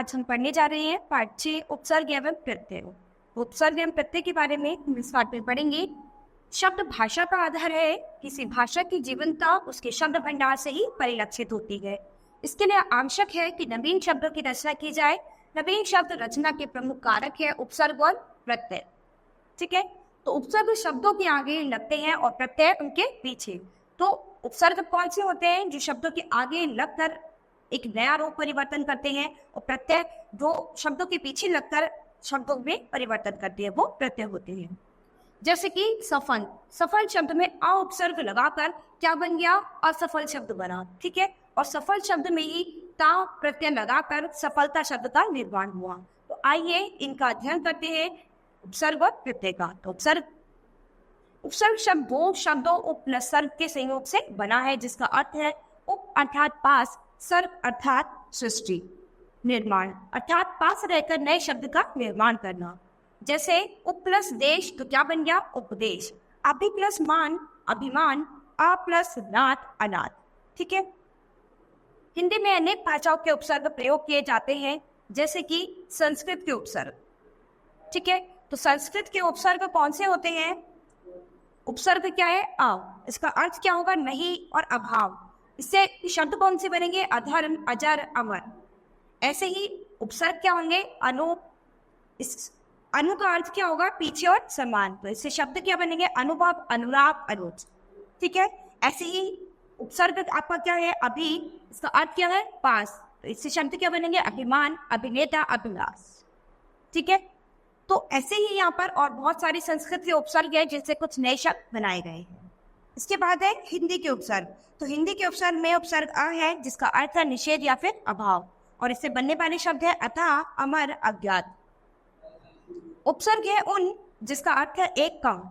आज हम पढ़ने जा रहे हैं पाठ 6 उपसर्ग एवं प्रत्यय। उपसर्ग एवं प्रत्यय के बारे में हम इस पाठ में पढ़ेंगे। शब्द भाषा का आधार है। किसी भाषा की जीवंतता उसके शब्द भंडार से ही परिलक्षित होती है। इसके लिए आवश्यक है कि नवीन शब्दों की रचना की जाए। नवीन शब्द रचना के प्रमुख कारक है उपसर्ग और प्रत्यय। ठीक है, तो उपसर्ग शब्दों के आगे लगते हैं और प्रत्यय उनके पीछे। तो उपसर्ग कौन से होते हैं? जो शब्दों के आगे लगकर एक नया रूप परिवर्तन करते हैं, और प्रत्यय जो शब्दों के पीछे लगकर शब्दों में परिवर्तन करते हैं, वो प्रत्यय होते हैं। जैसे कि सफल, सफल शब्द में अ उपसर्ग लगाकर क्या बन गया? असफल शब्द बना। ठीक है, और सफल शब्द में ही ता प्रत्यय लगाकर सफलता शब्द का निर्माण हुआ। तो आइए इनका अध्ययन करते हैं, उपसर्ग और प्रत्यय का। तो उपसर्ग शब्द दो शब्दों उप प्लस सर्ग के संयोग से बना है, जिसका अर्थ है उप अर्थात पास, सर्ग अर्थात सृष्टि, निर्माण अर्थात पास रहकर नए शब्द का निर्माण करना। जैसे उप प्लस देश तो क्या बन गया? उपदेश। अभि प्लस मान अभिमान, आ प्लस नाथ अनाथ। ठीक है, हिंदी में अनेक भाषाओं के उपसर्ग प्रयोग किए जाते हैं, जैसे कि संस्कृत के उपसर्ग। ठीक है, तो संस्कृत के उपसर्ग कौन से होते हैं? उपसर्ग क्या है? अ। इसका अर्थ क्या होगा? नहीं और अभाव। इससे शब्द कौन से बनेंगे? अधर्म, अजर, अमर। ऐसे ही उपसर्ग क्या होंगे? अनु। इस अनु का अर्थ क्या होगा? पीछे और समान। तो इससे शब्द क्या बनेंगे? अनुभव, अनुराग, अनुज। ठीक है, ऐसे ही उपसर्ग आपका क्या है? अभी। इसका अर्थ क्या है? पास। तो इससे शब्द क्या बनेंगे? अभिमान, अभिनेता, अभिलाष। ठीक है, तो ऐसे ही यहाँ पर और बहुत सारी संस्कृत के उपसर्ग है, जिनसे कुछ नए शब्द बनाए गए हैं। इसके बाद है हिंदी के उपसर्ग। तो हिंदी के उपसर्ग में उपसर्ग अ है, जिसका अर्थ है निषेध या फिर अभाव, और इससे बनने वाले शब्द है अतः, अमर, अज्ञात। उपसर्ग है उन, जिसका अर्थ है एक कम,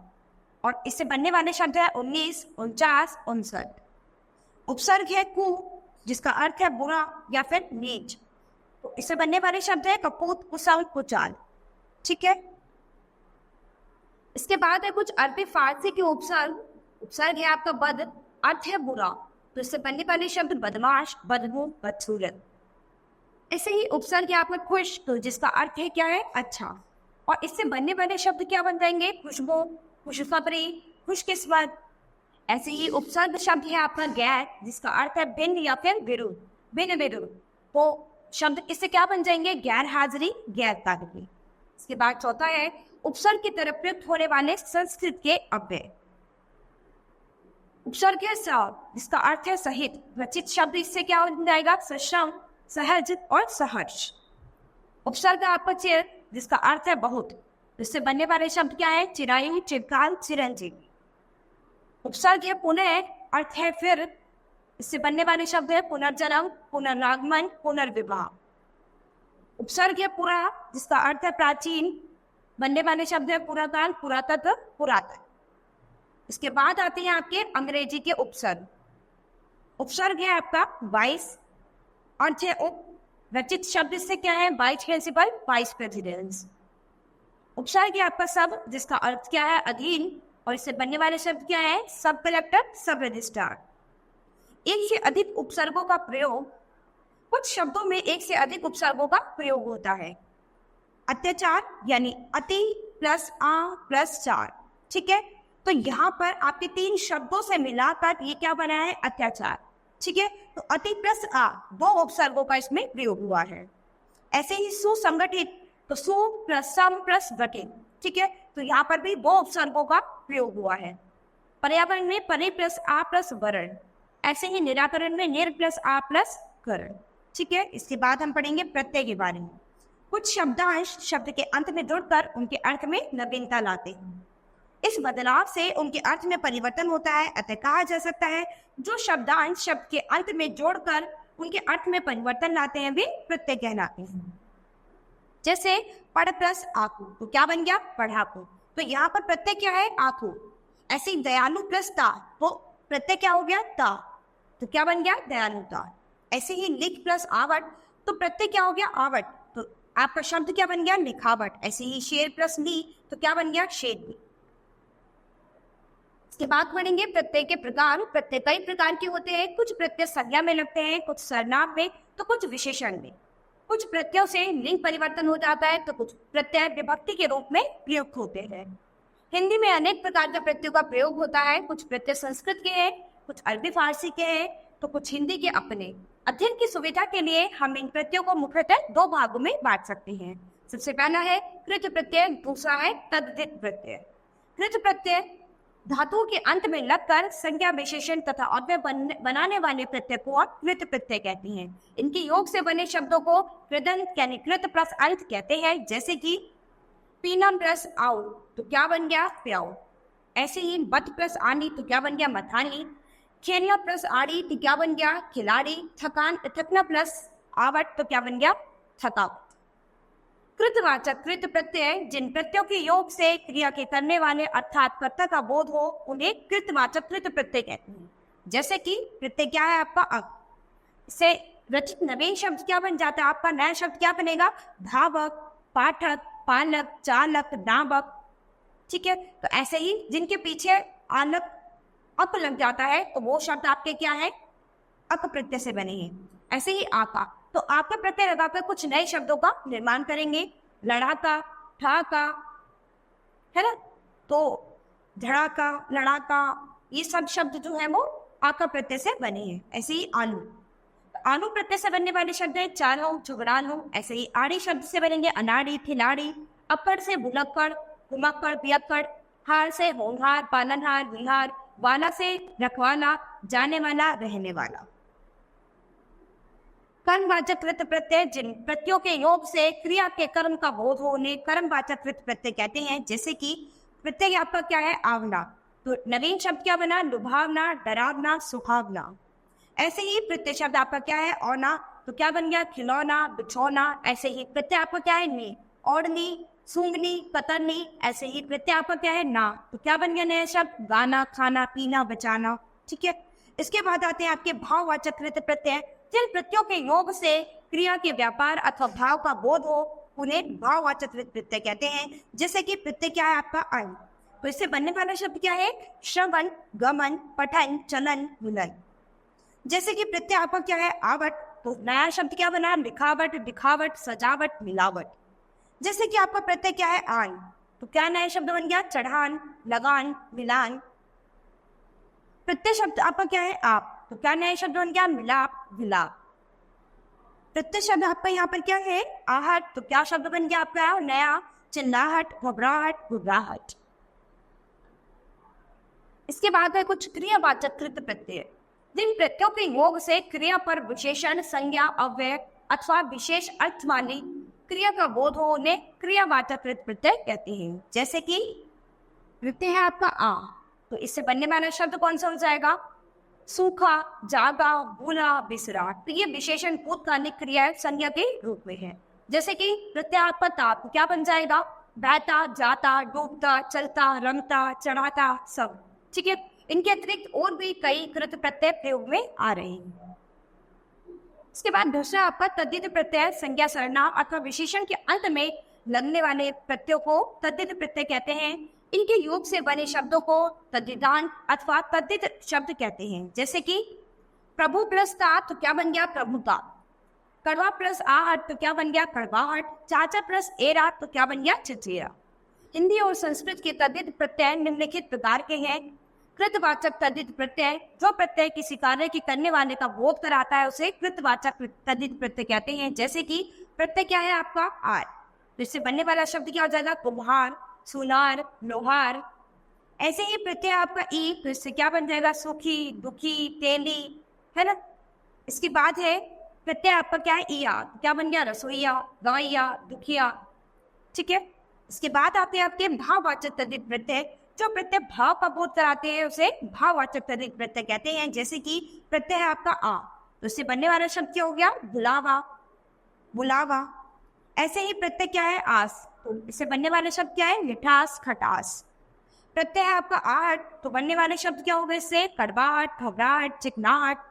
और इससे बनने वाले शब्द है 19, 49, 59। उपसर्ग है कु, जिसका अर्थ है बुरा या फिर नीच, तो इससे बनने वाले शब्द है कपूत, कुशल, कुचाल। ठीक है, इसके बाद है कुछ अरबी फारसी के उपसर्ग। उपसर्ग है आपका बद, अर्थ है बुरा, तो इससे बनने वाले शब्द बदमाश, बदबू, बदसूरत। ऐसे ही उपसर्ग है आपका खुश, तो जिसका अर्थ है क्या है? अच्छा, और इससे बनने वाले शब्द क्या बन जाएंगे? खुशबू, खुशखबरी, खुशकिस्मत। ऐसे ही उपसर्ग शब्द है आपका गैर, जिसका अर्थ है भिन्न या फिर विरुद्ध, भिन्न विरुद्ध। तो शब्द इससे क्या बन जाएंगे? गैर हाजिरी, गैर ताजगी। इसके बाद चौथा है उपसर्ग की तरफ प्रयुक्त होने वाले संस्कृत के अव्यय। उपसर्ग है स, जिसका अर्थ है सहित। रचित शब्द इससे क्या हो जाएगा? सश्रम, सहज और सहर्ष। उपसर्ग आपका चिर, जिसका अर्थ है बहुत, इससे बनने वाले शब्द क्या है? चिरायु, चिरकाल, चिरंजीवी। उपसर्ग है पुनः, अर्थ है फिर, इससे बनने वाले शब्द है पुनर्जन्म, पुनरागमन, पुनर्विवाह। उपसर्ग है पुरा, जिसका अर्थ है प्राचीन, बनने वाले शब्द है पुरातन, पुरातत्व, पुरातन। इसके बाद आते हैं आपके अंग्रेजी के उपसर्ग। उपसर्ग है आपका 22, अर्थ है उप, रचित शब्द इससे क्या है? Vice principal, vice presidents. उपसर्ग है आपका सब, जिसका अर्थ क्या है? अधीन, और इससे बनने वाले शब्द क्या है? सब कलेक्टर, सब रजिस्ट्रार। एक से अधिक उपसर्गों का प्रयोग, कुछ शब्दों में एक से अधिक उपसर्गों का प्रयोग होता है। अत्याचार यानी अति प्लस आ प्लस चार। ठीक है, तो यहाँ पर आपके 3 शब्दों से मिलाकर ये क्या बना है? अत्याचार। ठीक है, तो अति प्लस आ, 2 उपसर्गों का इसमें प्रयोग हुआ है। ऐसे ही सुसंगठित, तो सु प्लस सम प्लस गठित। ठीक है, तो यहाँ पर भी 2 उपसर्गों का प्रयोग हुआ है। पर्यावरण में परि प्लस आ प्लस वर्ण। ऐसे ही निराकरण में निर प्लस आ प्लस करण। ठीक है, इसके बाद हम पढ़ेंगे प्रत्यय के बारे में। कुछ शब्दांश शब्द के अंत में जुड़कर उनके अर्थ में नवीनता लाते हैं। इस बदलाव से उनके अर्थ में परिवर्तन होता है, अतः कहा जा सकता है जो शब्दांश शब्द के अंत में जोड़कर उनके अर्थ में परिवर्तन लाते हैं, वे प्रत्यय कहलाते हैं। जैसे पढ़ प्लस आंखों, तो क्या बन गया? पढ़ाकू। तो यहाँ पर प्रत्यय क्या है? आंखों। ऐसे ही दयालु प्लस ता, तो प्रत्यय क्या हो गया? ता, तो क्या बन गया? दयालुता। ऐसे ही लिख प्लस आवट, तो प्रत्यय क्या हो गया? आवट, तो आपका शब्द क्या बन गया? लिखावट। ऐसे ही शेर प्लस ली, तो क्या बन गया? शेरनी। इसके बाद पढ़ेंगे प्रत्यय के प्रकार। प्रत्यय कई प्रकार के होते हैं। कुछ प्रत्यय संज्ञा में लगते हैं, कुछ सर्वनाम में, तो कुछ विशेषण में। कुछ प्रत्ययों से लिंग परिवर्तन हो जाता है तो कुछ प्रत्यय विभक्ति के रूप में प्रयुक्त होते हैं। हिंदी में अनेक प्रकार के प्रत्ययों का प्रयोग होता है। कुछ प्रत्यय संस्कृत के हैं, कुछ अरबी फारसी के हैं, तो कुछ हिंदी के अपने। अध्ययन की सुविधा के लिए हम इन प्रत्ययों को मुख्यतः दो भागों में बांट सकते हैं। सबसे पहला है कृत प्रत्यय, दूसरा है तद्धित प्रत्यय। कृत प्रत्यय धातुओं के अंत में लगकर संज्ञा विशेषण तथा अव्यय बनाने वाले प्रत्यय को कृत प्रत्यय कहते हैं। इनके योग से बने शब्दों को कृदंत यानी कृत प्लस अंत कहते हैं। जैसे कि पीनम प्लस आओ तो क्या बन गया? प्याओ। ऐसे ही बत प्लस आनी तो क्या बन गया? मथानी। खेनिया प्लस आड़ी तो क्या बन गया? खिलाड़ी। थकना प्लस आवट तो क्या बन गया? थकावट। कृतवाचक कृत प्रत्यय जिन प्रत्ययों के योग से क्रिया के करने वाले अर्थात कर्ता का बोध हो उन्हें कृतवाचक कृत प्रत्यय कहते हैं। जैसे कि प्रत्यय क्या है आपका? अक। इससे रचित नवीन शब्द क्या बन जाता है? आपका नया शब्द क्या बनेगा? धावक, पाठक, पालक, चालक, नावक। ठीक है, तो ऐसे ही जिनके पीछे आलक अप लग जाता है तो वो शब्द आपके क्या है? अक प्रत्यय से बने हैं। ऐसे ही आका, तो आपका प्रत्यय लगाकर कुछ नए शब्दों का निर्माण करेंगे। लड़ाका, ठाका, है ना, तो धड़ाका, लड़ाका, ये सब शब्द जो है वो आका प्रत्यय से बने हैं। ऐसे ही आलू, आलू प्रत्यय से बनने वाले शब्द है चालो, झुगड़ालो। ऐसे ही आड़ी शब्द से बनेंगे अनाड़ी, खिलाड़ी। अपर से भुलक्कड़, घुमक्कड़, पियक्कड़। हार से होनहार, पालनहार, विहार। वाला से रखवाला, जाने वाला, रहने वाला। कर्मवाचक कृत प्रत्यय जिन प्रत्ययों के योग से क्रिया के कर्म का बोध हो उन्हें कर्मवाचक कृत प्रत्यय कहते हैं। जैसे कि प्रत्यय आपका क्या है? आवना, तो नवीन शब्द क्या बना? लुभावना, डरावना, सुहावना। ऐसे ही प्रत्यय शब्द आपका क्या है? औना, तो क्या बन गया? खिलौना, बिछौना। ऐसे ही प्रत्यय आपका क्या है? नी, ओढ़नी, सूंघनी, कतरनी। ऐसे ही प्रत्यय आपका क्या है? ना, तो क्या बन गया नया शब्द? गाना, खाना, पीना, बचाना। ठीक है, इसके बाद आते हैं आपके भाववाचक कृत प्रत्यय जिन प्रत्ययों के योग से क्रिया के व्यापार अथवा भाव का बोध हो उन्हें भाववाचक कृत प्रत्यय कहते हैं। जैसे कि प्रत्यय क्या है आपका? अन, तो इससे बनने वाला शब्द क्या है? श्रवण, गमन, पठन, चलन, मिलन। जैसे कि प्रत्यय आपका क्या है? आवट, तो नया शब्द क्या बना? लिखावट, दिखावट, सजावट, मिलावट। जैसे कि आपका प्रत्यय क्या है? आन, तो क्या नया शब्द बन गया? चढ़ान, लगान, मिलान। प्रत्यय शब्द आपका क्या है? आप, तो क्या नया शब्द बन गया? मिलाप, विलाप। प्रत्यय शब्द आपका यहाँ पर क्या है? आहट, तो क्या शब्द बन गया आपका नया? चिल्लाहट, घबराहट, घबराहट। इसके बाद है कुछ क्रियावाचक कृत प्रत्यय जिन प्रत्ययों के योग से क्रिया पर विशेषण, संज्ञा, अव्यय अथवा विशेष अर्थ वाली क्रिया का बोध हो उन्हें क्रियावाचक कृत प्रत्यय कहते हैं। जैसे कि प्रत्यय है आपका आ, तो इससे बनने वाला शब्द कौन सा हो जाएगा? सूखा, जागा, भूला, बिसरा। तो ये विशेषण भूतकालिक क्रिया संज्ञा के रूप में है। जैसे कि प्रत्यय आपका ता, तो क्या बन जाएगा? बहता, जाता, डूबता, चलता, रमता, चढ़ाता, सब। ठीक है, इनके अतिरिक्त और भी कई कृत प्रत्यय प्रयोग में आ रहे हैं। इसके बाद दूसरा आपका तद्धित प्रत्यय संज्ञा, सर्वनाम अथवा विशेषण के अंत में लगने वाले प्रत्ययों को तद्धित प्रत्यय कहते हैं। इनके योग से बने शब्दों को तद्धितांत अथवा तद्धित शब्द कहते हैं। जैसे कि प्रभु प्लस ता, तो क्या बन गया? प्रभुता। कड़वा प्लस आहट, तो क्या बन गया? कड़वाहट। चाचा प्लस एरा, तो क्या बन गया? चचेरा। हिंदी और संस्कृत के तद्धित प्रत्यय निम्नलिखित प्रकार के हैं। कृतवाचक तद्धित प्रत्यय, जो प्रत्यय किसी कार्य के करने वाले का बोध कराता है उसे कृतवाचक तद्धित प्रत्यय कहते हैं। जैसे कि प्रत्यय क्या है आपका? आर, तो इससे बनने वाला शब्द क्या हो जाएगा? कुम्हार, सुनार, लोहार। ऐसे ही प्रत्यय आपका ई, तो इससे क्या बन जाएगा? सुखी, दुखी, तेली, है ना। इसके बाद है प्रत्यय आपका क्या है? ईया, तो क्या बन गया? रसोईया, गवैया, दुखिया। ठीक है, इसके बाद आते हैं आपके भाववाचक तद्धित प्रत्यय, जो प्रत्यय भाव का बोध कराते हैं उसे भाववाचक तद्धित प्रत्यय कहते हैं। जैसे कि प्रत्यय है आपका आ, तो इससे बनने वाला शब्द क्या हो गया? बुलावा, बुलावा। ऐसे ही प्रत्यय क्या है? आस, तो इससे बनने वाले शब्द क्या है? मिठास, खटास। प्रत्यय है आपका आहट, तो बनने वाले शब्द क्या हो गए इससे? कड़वाहट, घबराहट, चिकनाहट।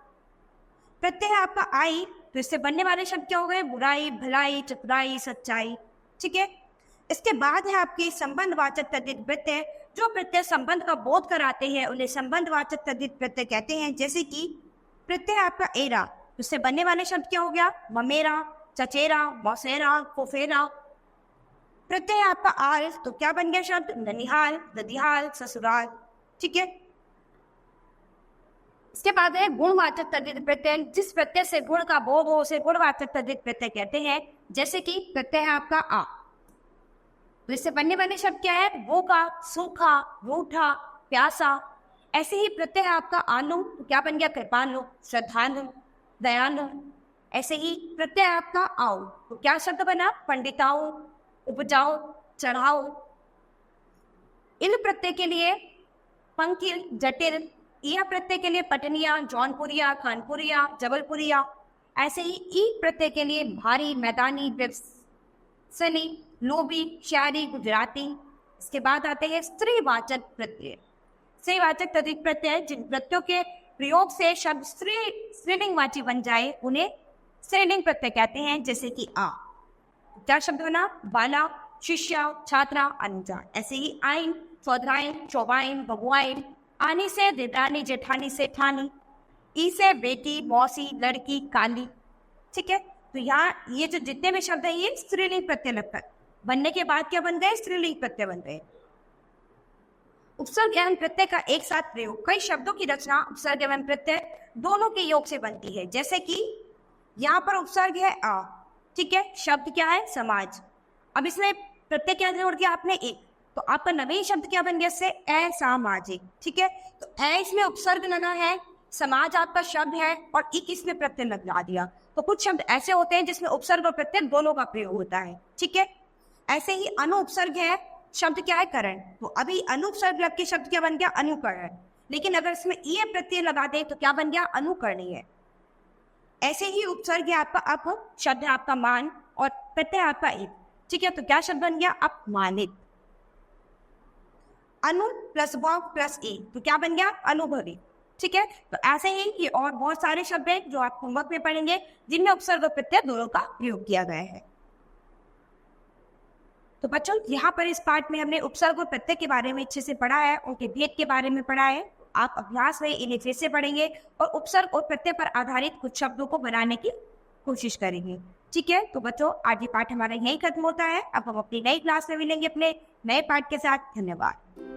प्रत्यय है आपका आई, तो इससे बनने वाले शब्द क्या हो गए? बुराई, भलाई, चतुराई, सच्चाई। ठीक है, इसके बाद है आपके संबंधवाचक तद्धित प्रत्यय, जो प्रत्यय संबंध का बोध कराते हैं उन्हें संबंधवाचक तद्धित प्रत्यय कहते हैं। जैसे कि प्रत्यय आपका एरा, तो इससे बनने वाले शब्द क्या हो गया? ममेरा, चचेरा, मौसेरा, फुफेरा। प्रत्यय आपका आल, तो क्या बन गया शब्द? ननिहाल, ददिहाल, ससुराल। ठीक है। इसके बाद है गुणवाचक तद्धित प्रत्यय। जिस प्रत्यय से गुण का बोध हो उसे गुणवाचक तद्धित प्रत्यय कहते हैं। जैसे कि प्रत्यय है आपका आ, तो इससे बनने वाले शब्द क्या है? भूखा, सूखा, रूठा, प्यासा। ऐसे ही प्रत्यय है आपका आनु, तो क्या बन गया? कृपालु, श्रद्धालु, दयालु। ऐसे ही प्रत्यय है आपका आओ, तो क्या शब्द बना? पंडिताओ, उपजाओ, चढ़ाओ। इन प्रत्यय के लिए पंकिल, जटिल। यह प्रत्यय के लिए पटनिया, जौनपुरिया, कानपुरिया, जबलपुरिया। ऐसे ही ई प्रत्यय के लिए भारी, मैदानी, सनी, लोभी, शहरी, गुजराती। इसके बाद आते हैं स्त्रीवाचक प्रत्यय। स्त्रीवाचक तद्धित प्रत्यय जिन प्रत्ययों के प्रयोग से शब्द स्त्रीलिंगवाची बन जाए उन्हें स्त्रीलिंग प्रत्यय कहते हैं। जैसे कि आ, क्या शब्द बना? बाला, शिष्या, छात्रा, अनुजा। ऐसे ही आइन, चौधराइन, चौबाइन, बबुआइन। आनी से देवरानी, जेठानी, सेठानी। ई से बेटी, मौसी, लड़की, काली। ठीक है। तो यहाँ ये जो जितने भी शब्द है ये स्त्रीलिंग प्रत्यय लगता है। बनने के बाद क्या बन गए? स्त्रीलिंग प्रत्यय बन गए। उपसर्ग एवं प्रत्यय का एक साथ प्रयोग। कई शब्दों की रचना उपसर्ग एवं प्रत्यय दोनों के योग से बनती है। जैसे कि यहाँ पर उपसर्ग है आ, ठीक है, शब्द क्या है? समाज। अब इसमें प्रत्यय क्या जोड़ दिया आपने? एक, तो आपका नवीन शब्द क्या बन गया? इससे असामाजिक। ठीक है। तो ए इसमें उपसर्ग लगा है, समाज आपका शब्द है, और एक इसमें प्रत्यय लगा दिया। तो कुछ शब्द ऐसे होते हैं जिसमें उपसर्ग और प्रत्यय दोनों का प्रयोग होता है। ठीक है। ऐसे ही अनुपसर्ग है, शब्द क्या है? करण। तो अभी अनुपसर्ग लग के शब्द क्या बन गया? अनुकरण। लेकिन अगर इसमें ये प्रत्यय लगा दे तो क्या बन गया? अनुकरणीय। ऐसे ही उपसर्ग है आपका अप, शब्द है आपका मान, और प्रत्यय आपका एक। ठीक है। तो क्या शब्द बन गया? अपमानित। अनु प्लस व प्लस ए, तो क्या बन गया? अनुभवी। ठीक है। तो ऐसे ही ये और बहुत सारे शब्द हैं जो आप होमवर्क में पढ़ेंगे जिनमें उपसर्ग और प्रत्यय दोनों का प्रयोग किया गया है। तो बच्चों यहाँ पर इस पार्ट में हमने उपसर्ग और प्रत्यय के बारे में अच्छे से पढ़ा है, उनके भेद के बारे में पढ़ा है। आप अभ्यास में इन्हें फिर से पढ़ेंगे और उपसर्ग और प्रत्यय पर आधारित कुछ शब्दों को बनाने की कोशिश करेंगे। ठीक है। तो बच्चों आज ये पाठ हमारा यहीं खत्म होता है। अब हम अपनी नई क्लास में मिलेंगे अपने नए पाठ के साथ। धन्यवाद।